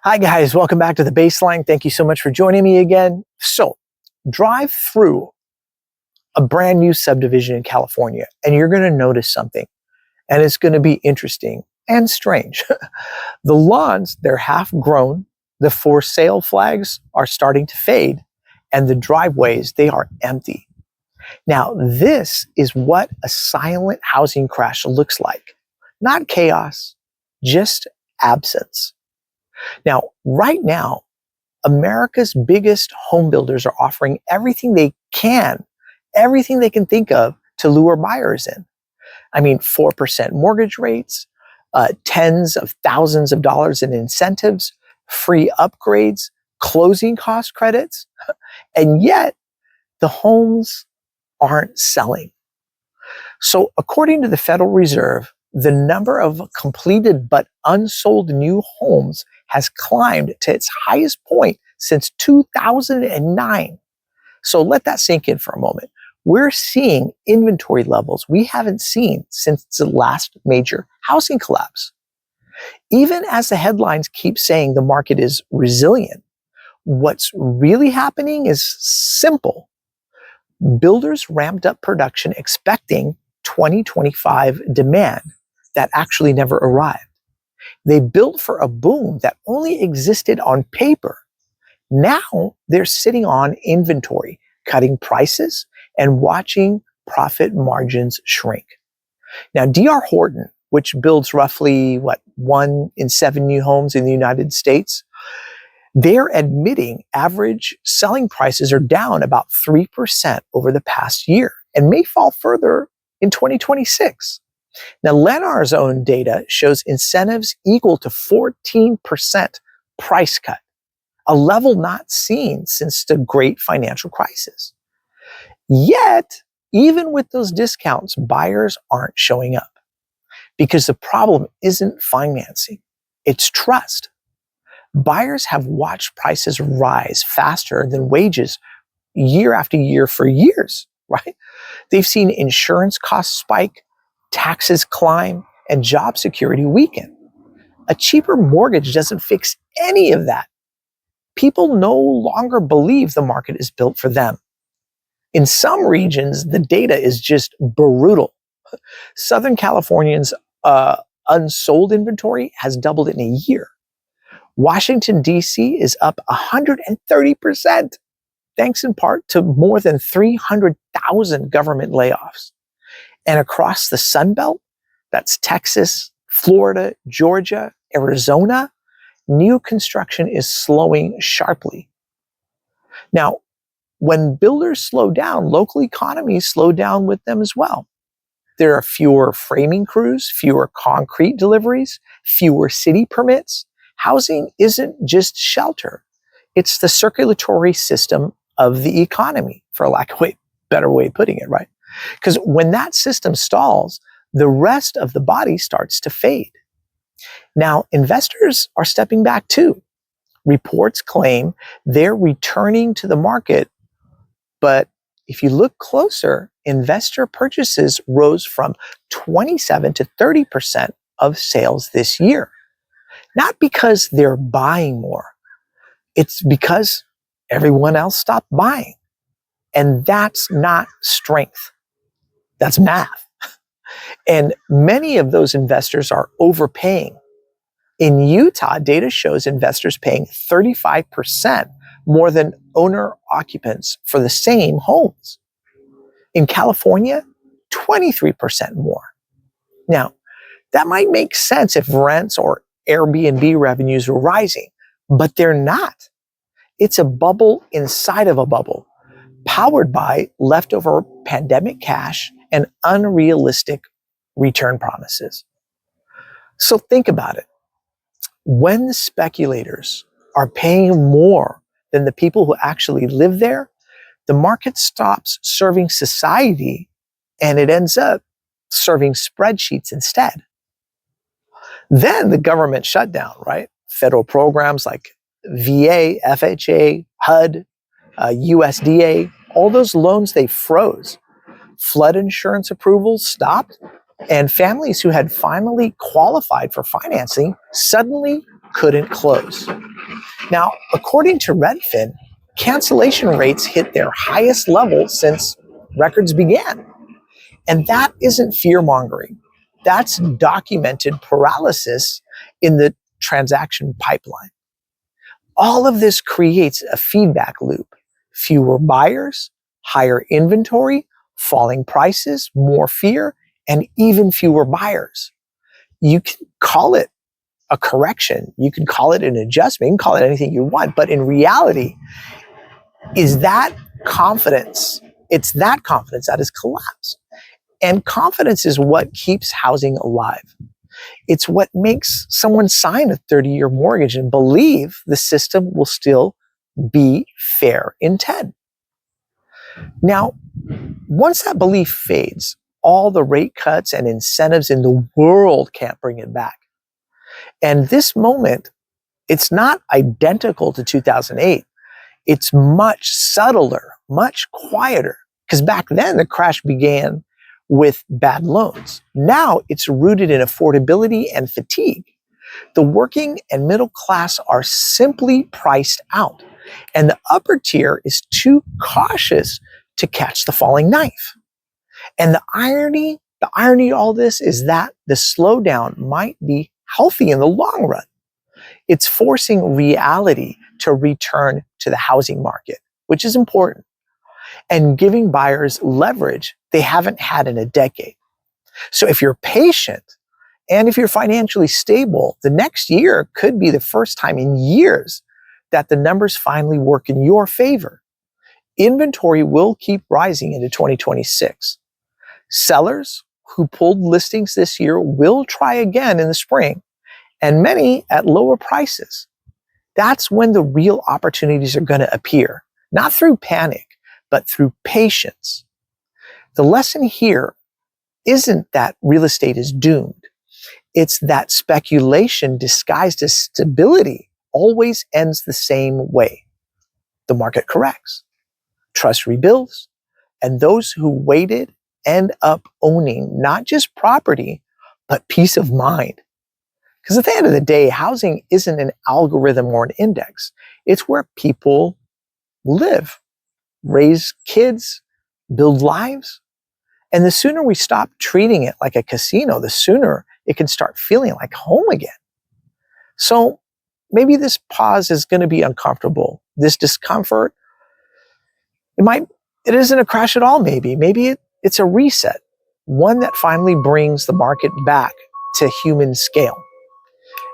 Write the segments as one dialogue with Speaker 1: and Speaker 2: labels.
Speaker 1: Hi guys, welcome back to the Baseline. Thank you so much for joining me again. So, drive through a brand new subdivision in California and you're going to notice something, and it's going to be interesting and strange. The lawns, they're half grown, the for sale flags are starting to fade, and the driveways, they are empty. Now, this is what a silent housing crash looks like. Not chaos, just absence. Now, right now, America's biggest home builders are offering everything they can think of to lure buyers in. I mean, 4% mortgage rates, tens of thousands of dollars in incentives, free upgrades, closing cost credits, and yet the homes aren't selling. So according to the Federal Reserve, the number of completed but unsold new homes has climbed to its highest point since 2009. So let that sink in for a moment. We're seeing inventory levels we haven't seen since the last major housing collapse. Even as the headlines keep saying the market is resilient, what's really happening is simple. Builders ramped up production expecting 2025 demand that actually never arrived. They built for a boom that only existed on paper. Now they're sitting on inventory, cutting prices and watching profit margins shrink. Now, D.R. Horton, which builds roughly 1 in 7 new homes in the United States, they're admitting average selling prices are down about 3% over the past year and may fall further in 2026. Now, Lennar's own data shows incentives equal to 14% price cut, a level not seen since the great financial crisis. Yet, even with those discounts, buyers aren't showing up because the problem isn't financing, it's trust. Buyers have watched prices rise faster than wages year after year for years, right? They've seen insurance costs spike, taxes climb, and job security weaken. A cheaper mortgage doesn't fix any of that. People no longer believe the market is built for them. In some regions, the data is just brutal. Southern California's unsold inventory has doubled in a year. Washington, D.C. is up 130%, thanks in part to more than 300,000 government layoffs. And across the Sun Belt, that's Texas, Florida, Georgia, Arizona, new construction is slowing sharply. Now, when builders slow down, local economies slow down with them as well. There are fewer framing crews, fewer concrete deliveries, fewer city permits. Housing isn't just shelter. It's the circulatory system of the economy, for lack of a better way of putting it, right? Because when that system stalls, the rest of the body starts to fade. Now, investors are stepping back too. Reports claim they're returning to the market, but if you look closer, investor purchases rose from 27 to 30% of sales this year. Not because they're buying more, it's because everyone else stopped buying. And that's not strength. That's math. And many of those investors are overpaying. In Utah, data shows investors paying 35% more than owner occupants for the same homes. In California, 23% more. Now, that might make sense if rents or Airbnb revenues were rising, but they're not. It's a bubble inside of a bubble, powered by leftover pandemic cash and unrealistic return promises. So think about it. When the speculators are paying more than the people who actually live there, the market stops serving society and it ends up serving spreadsheets instead. Then the government shutdown, right? Federal programs like VA, FHA, HUD, USDA, all those loans, they froze. Flood insurance approvals stopped, and families who had finally qualified for financing suddenly couldn't close. Now, according to Redfin, cancellation rates hit their highest level since records began. And that isn't fear-mongering. That's documented paralysis in the transaction pipeline. All of this creates a feedback loop. Fewer buyers, higher inventory, falling prices, more fear, and even fewer buyers. You can call it a correction. You can call it an adjustment. You can call it anything you want. But in reality, is that confidence? It's that confidence that has collapsed. And confidence is what keeps housing alive. It's what makes someone sign a 30-year mortgage and believe the system will still be fair in 10. Now, once that belief fades, all the rate cuts and incentives in the world can't bring it back. And this moment, it's not identical to 2008. It's much subtler, much quieter, because back then the crash began with bad loans. Now it's rooted in affordability and fatigue. The working and middle class are simply priced out, and the upper tier is too cautious to catch the falling knife. And the irony of all this is that the slowdown might be healthy in the long run. It's forcing reality to return to the housing market, which is important, and giving buyers leverage they haven't had in a decade. So if you're patient and if you're financially stable, the next year could be the first time in years that the numbers finally work in your favor. Inventory will keep rising into 2026. Sellers who pulled listings this year will try again in the spring, and many at lower prices. That's when the real opportunities are going to appear, not through panic, but through patience. The lesson here isn't that real estate is doomed. It's that speculation disguised as stability always ends the same way. The market corrects, trust rebuilds, and those who waited end up owning not just property, but peace of mind. Because at the end of the day, housing isn't an algorithm or an index. It's where people live, raise kids, build lives. And the sooner we stop treating it like a casino, the sooner it can start feeling like home again. So maybe this pause is going to be uncomfortable. This discomfort, it isn't a crash at all, maybe. Maybe it's a reset, one that finally brings the market back to human scale.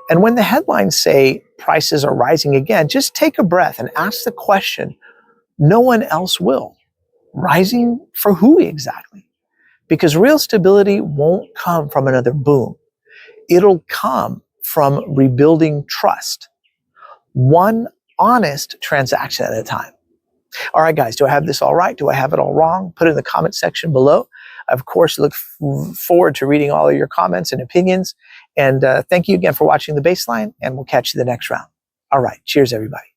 Speaker 1: And when the headlines say prices are rising again, just take a breath and ask the question no one else will. Rising for who exactly? Because real stability won't come from another boom. It'll come from rebuilding trust, one honest transaction at a time. All right, guys, do I have this all right? Do I have it all wrong? Put it in the comment section below. I, of course, look forward to reading all of your comments and opinions. And thank you again for watching The Baseline, and we'll catch you the next round. All right, cheers, everybody.